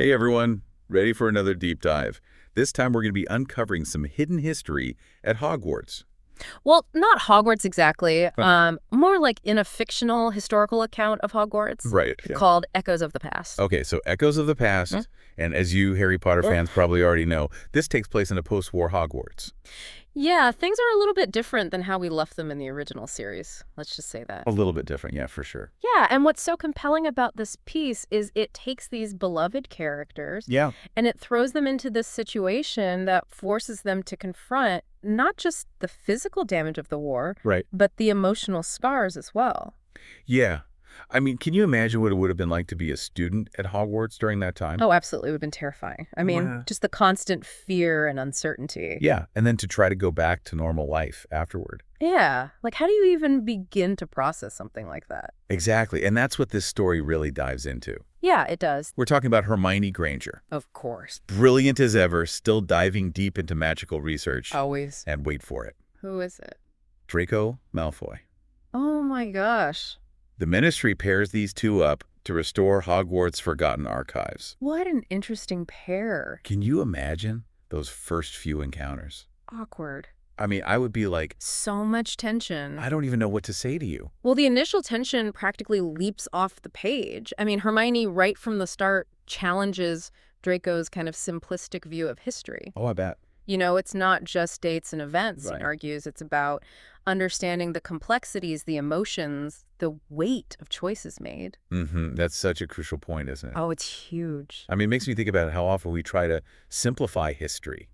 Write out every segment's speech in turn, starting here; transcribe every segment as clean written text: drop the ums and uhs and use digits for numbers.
Hey everyone, ready for another deep dive. This time we're going to be uncovering some hidden history at Hogwarts. Well, not Hogwarts exactly. Huh. More like in a fictional historical account of Hogwarts Right, yeah. called Echoes of the Past. Okay, so Echoes of the Hmm? Past, and as you Harry Potter Mm. fans probably already know, this takes place in a post-war Hogwarts. Yeah, things are a little bit different than how we left them in the original series. Let's just say that. A little bit different, yeah, for sure. Yeah, and what's so compelling about this piece is it takes these beloved characters Yeah. and it throws them into this situation that forces them to confront not just the physical damage of the war, Right. but the emotional scars as well. Yeah. I mean, can you imagine what it would have been like to be a student at Hogwarts during that time? Oh, absolutely. It would have been terrifying. I mean, Wow. just the constant fear and uncertainty. Yeah, and then to try to go back to normal life afterward. Yeah. Like, how do you even begin to process something like that? Exactly, and that's what this story really dives into. Yeah, it does. We're talking about Hermione Granger. Of course. Brilliant as ever, still diving deep into magical research. Always. And wait for it. Who is it? Draco Malfoy. Oh my gosh. The Ministry pairs these two up to restore Hogwarts' forgotten archives. What an interesting pair. Can you imagine those first few encounters? Awkward. I mean, I would be like, So much tension. I don't even know what to say to you. Well, the initial tension practically leaps off the page. I mean, Hermione, right from the start, challenges Draco's kind of simplistic view of history. Oh, I bet. You know, it's not just dates and events, Right. he argues. It's about understanding the complexities, the emotions, the weight of choices made. That's such a crucial point, isn't it? Oh, it's huge. I mean, it makes me think about how often we try to simplify history,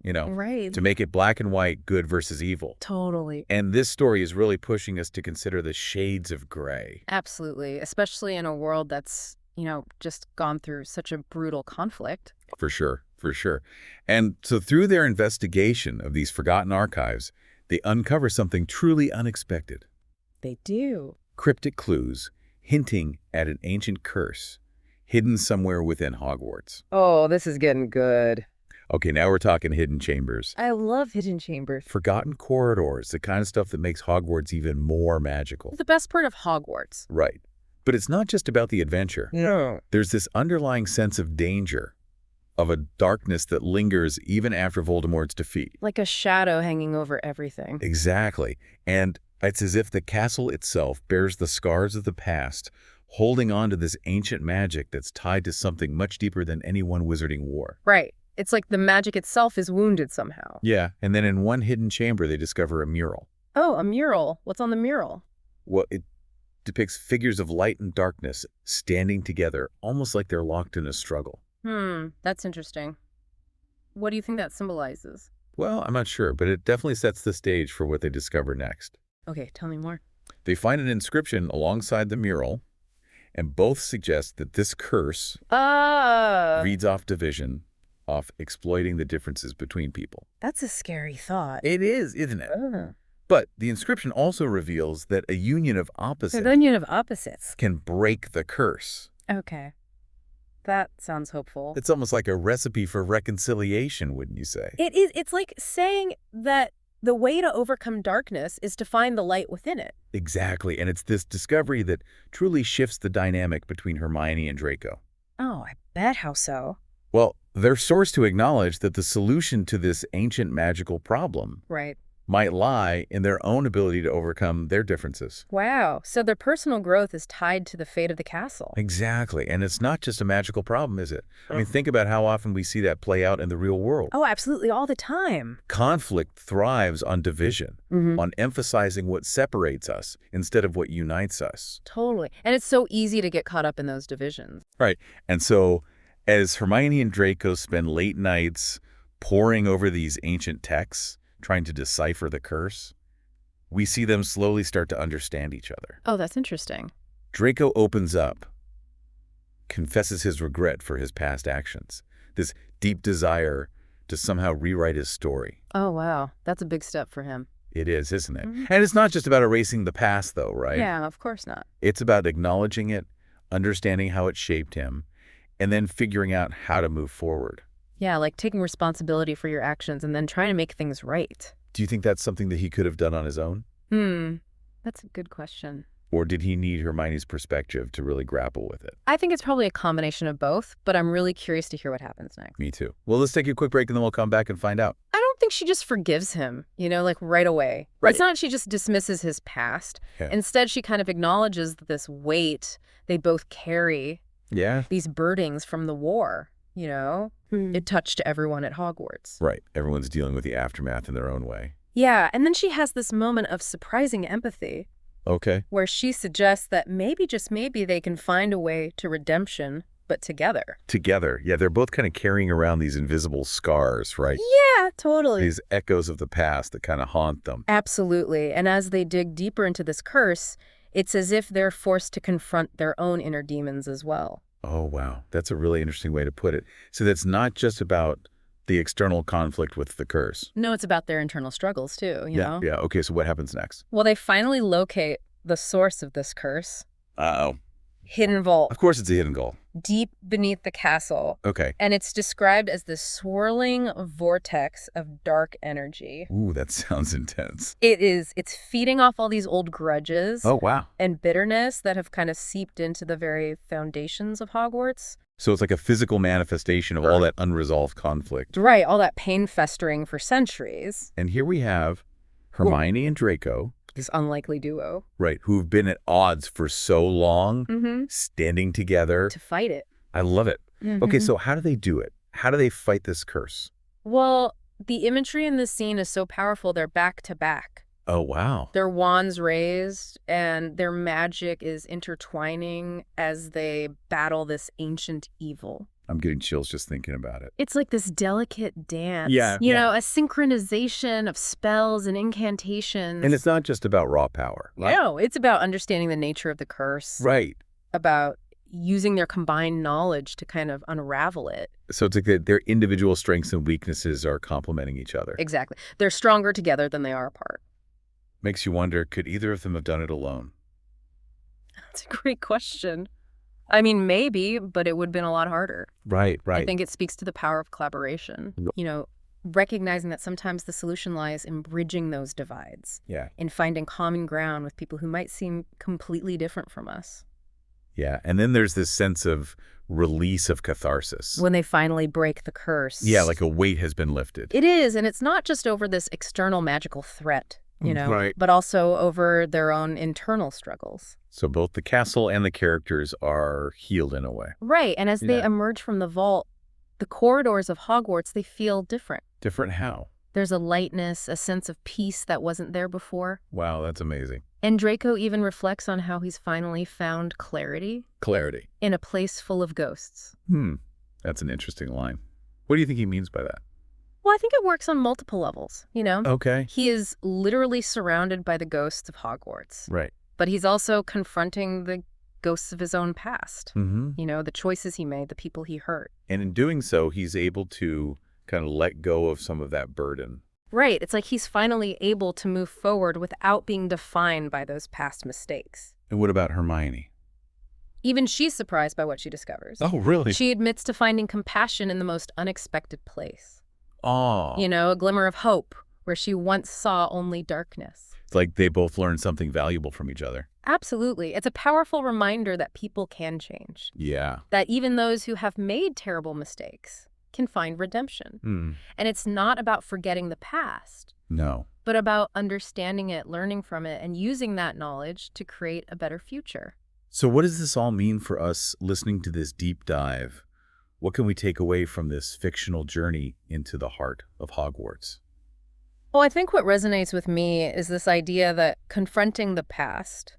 Right. to make it black and white, good versus evil. Totally. And this story is really pushing us to consider the shades of gray. Absolutely. Especially in a world that's, just gone through such a brutal conflict. For sure, for sure. And so through their investigation of these forgotten archives, they uncover something truly unexpected. They do. Cryptic clues hinting at an ancient curse hidden somewhere within Hogwarts. Oh, this is getting good. Okay, now we're talking hidden chambers. I love hidden chambers. Forgotten corridors, the kind of stuff that makes Hogwarts even more magical. The best part of Hogwarts. Right. But it's not just about the adventure. No. There's this underlying sense of danger, of a darkness that lingers even after Voldemort's defeat. Like a shadow hanging over everything. Exactly. And it's as if the castle itself bears the scars of the past, holding on to this ancient magic that's tied to something much deeper than any one wizarding war. Right. It's like the magic itself is wounded somehow. Yeah, and then in one hidden chamber they discover a mural. Oh, a mural. What's on the mural? Well, it depicts figures of light and darkness standing together, almost like they're locked in a struggle. That's interesting. What do you think that symbolizes? Well, I'm not sure, but it definitely sets the stage for what they discover next. Okay, tell me more. They find an inscription alongside the mural, and both suggest that this curse reads off division, off exploiting the differences between people. That's a scary thought. It is, isn't it? Oh. But the inscription also reveals that a union of opposites The union of opposites. can break the curse. Okay. That sounds hopeful. It's almost like a recipe for reconciliation, wouldn't you say? It is. It's like saying that the way to overcome darkness is to find the light within it. Exactly, and it's this discovery that truly shifts the dynamic between Hermione and Draco. Oh, I bet how so. Well, they're forced to acknowledge that the solution to this ancient magical problem Right. might lie in their own ability to overcome their differences. Wow. So their personal growth is tied to the fate of the castle. Exactly, and it's not just a magical problem, is it? I mean, think about how often we see that play out in the real world. Oh, absolutely. All the time. Conflict thrives on division, on emphasizing what separates us instead of what unites us. Totally. And it's so easy to get caught up in those divisions. Right, and so as Hermione and Draco spend late nights poring over these ancient texts, trying to decipher the curse, we see them slowly start to understand each other. Oh, that's interesting. Draco opens up, confesses his regret for his past actions, this deep desire to somehow rewrite his story. Oh, wow. That's a big step for him. It is, isn't it? And it's not just about erasing the past, though, right? Yeah, of course not. It's about acknowledging it, understanding how it shaped him, and then figuring out how to move forward. Yeah, like taking responsibility for your actions and then trying to make things right. Do you think that's something that he could have done on his own? That's a good question. Or did he need Hermione's perspective to really grapple with it? I think it's probably a combination of both, but I'm really curious to hear what happens next. Me too. Well, let's take a quick break and then we'll come back and find out. I don't think she just forgives him, like right away. Right. It's not she just dismisses his past. Yeah. Instead, she kind of acknowledges this weight they both carry, Yeah. these burdens from the war, It touched everyone at Hogwarts. Right. Everyone's dealing with the aftermath in their own way. Yeah, and then she has this moment of surprising empathy Okay. where she suggests that maybe, just maybe, they can find a way to redemption, but together. Together. Yeah, they're both kind of carrying around these invisible scars, right? Yeah, totally. These echoes of the past that kind of haunt them. Absolutely. And as they dig deeper into this curse, it's as if they're forced to confront their own inner demons as well. Oh, wow. That's a really interesting way to put it. So that's not just about the external conflict with the curse. No, it's about their internal struggles too, you know? Yeah. Okay, so what happens next? Well, they finally locate the source of this curse. Uh-oh. Hidden vault, Of course it's a hidden goal. deep beneath the castle. Okay. And it's described as this swirling vortex of dark energy. Ooh, that sounds intense. It is. It's feeding off all these old grudges Oh, wow. and bitterness that have kind of seeped into the very foundations of Hogwarts. So it's like a physical manifestation of all that unresolved conflict. Right, all that pain festering for centuries. And here we have Hermione and Draco, This unlikely duo. right, who've been at odds for so long, standing together. To fight it. I love it. Okay, so how do they do it? How do they fight this curse? Well, the imagery in this scene is so powerful, they're back to back. Oh, wow. Their wands raised, and their magic is intertwining as they battle this ancient evil. I'm getting chills just thinking about it. It's like this delicate dance. Yeah, You yeah. know, a synchronization of spells and incantations. And it's not just about raw power. No, it's about understanding the nature of the curse. Right. About using their combined knowledge to kind of unravel it. So it's like their individual strengths and weaknesses are complementing each other. Exactly. They're stronger together than they are apart. Makes you wonder, could either of them have done it alone? That's a great question. I mean, maybe, but it would have been a lot harder. Right. I think it speaks to the power of collaboration. Recognizing that sometimes the solution lies in bridging those divides. Yeah. In finding common ground with people who might seem completely different from us. Yeah. And then there's this sense of release of catharsis. When they finally break the curse. Yeah, like a weight has been lifted. It is, and it's not just over this external magical threat, Right. but also over their own internal struggles. So both the castle and the characters are healed in a way. Right, and as they Yeah. emerge from the vault, the corridors of Hogwarts, they feel different. Different how? There's a lightness, a sense of peace that wasn't there before. Wow, that's amazing. And Draco even reflects on how he's finally found clarity Clarity. in a place full of ghosts. That's an interesting line. What do you think he means by that? Well, I think it works on multiple levels, Okay. He is literally surrounded by the ghosts of Hogwarts. Right. But he's also confronting the ghosts of his own past. Mm-hmm. The choices he made, the people he hurt. And in doing so, he's able to kind of let go of some of that burden. Right. It's like he's finally able to move forward without being defined by those past mistakes. And what about Hermione? Even she's surprised by what she discovers. Oh, really? She admits to finding compassion in the most unexpected place. Oh. A glimmer of hope where she once saw only darkness. It's like they both learned something valuable from each other. Absolutely. It's a powerful reminder that people can change. Yeah. That even those who have made terrible mistakes can find redemption. And it's not about forgetting the past, No. but about understanding it, learning from it, and using that knowledge to create a better future. So what does this all mean for us listening to this deep dive? What can we take away from this fictional journey into the heart of Hogwarts? Well, I think what resonates with me is this idea that confronting the past,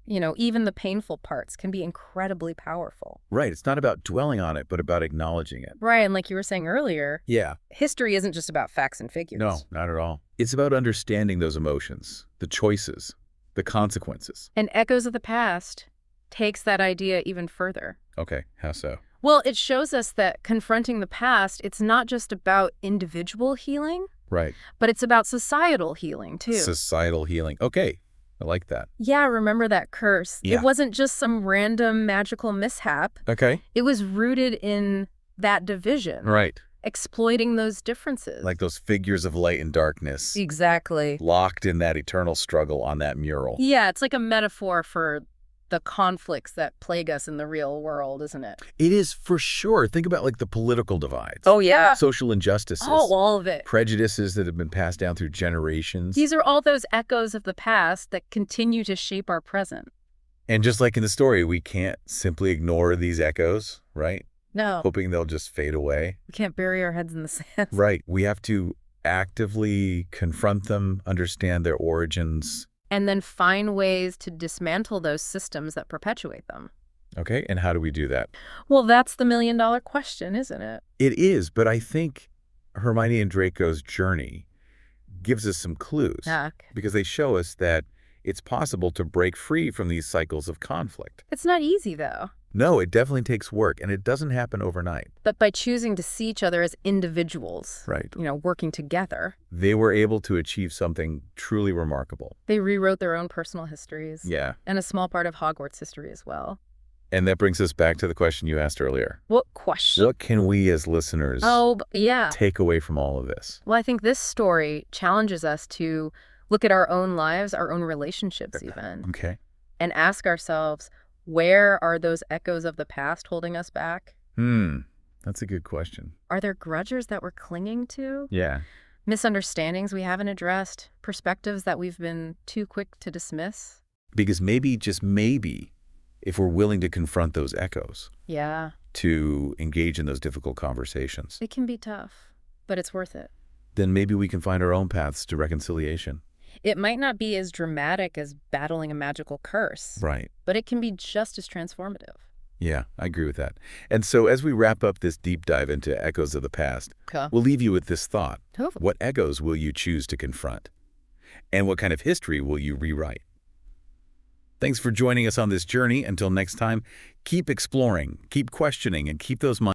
even the painful parts, can be incredibly powerful. Right. It's not about dwelling on it, but about acknowledging it. Right, and like you were saying earlier, Yeah. history isn't just about facts and figures. No, not at all. It's about understanding those emotions, the choices, the consequences. And Echoes of the Past takes that idea even further. Okay. How so? Well, it shows us that confronting the past, it's not just about individual healing, Right. but it's about societal healing, too. Societal healing. Okay. I like that. Yeah, remember that curse. Yeah. It wasn't just some random magical mishap. Okay. It was rooted in that division. Right. exploiting those differences. Like those figures of light and darkness, Exactly. locked in that eternal struggle on that mural. Yeah, it's like a metaphor for the conflicts that plague us in the real world, isn't it? It is for sure. Think about like the political divides. Oh, yeah. Social injustices. Oh, all of it. Prejudices that have been passed down through generations. These are all those echoes of the past that continue to shape our present. And just like in the story, we can't simply ignore these echoes, right? No, Hoping they'll just fade away. we can't bury our heads in the sand. Right. We have to actively confront them, understand their origins. And then find ways to dismantle those systems that perpetuate them. Okay, and how do we do that? Well, that's the million-dollar question, isn't it? It is, but I think Hermione and Draco's journey gives us some clues. Because they show us that it's possible to break free from these cycles of conflict. It's not easy, though. No, it definitely takes work, and it doesn't happen overnight. But by choosing to see each other as individuals, Right. Working together, They were able to achieve something truly remarkable. they rewrote their own personal histories. Yeah. And a small part of Hogwarts history as well. And that brings us back to the question you asked earlier. What question? What can we as listeners Yeah. take away from all of this? Well, I think this story challenges us to look at our own lives, our own relationships even, Okay. and ask ourselves, where are those echoes of the past holding us back? That's a good question. Are there grudges that we're clinging to? Yeah. Misunderstandings we haven't addressed? Perspectives that we've been too quick to dismiss? Because maybe, just maybe, if we're willing to confront those echoes, Yeah. to engage in those difficult conversations, It can be tough, but it's worth it. then maybe we can find our own paths to reconciliation. It might not be as dramatic as battling a magical curse, Right. but it can be just as transformative. Yeah, I agree with that. And so as we wrap up this deep dive into echoes of the past, Okay. we'll leave you with this thought. Totally. What echoes will you choose to confront? And what kind of history will you rewrite? Thanks for joining us on this journey. Until next time, keep exploring, keep questioning, and keep those minds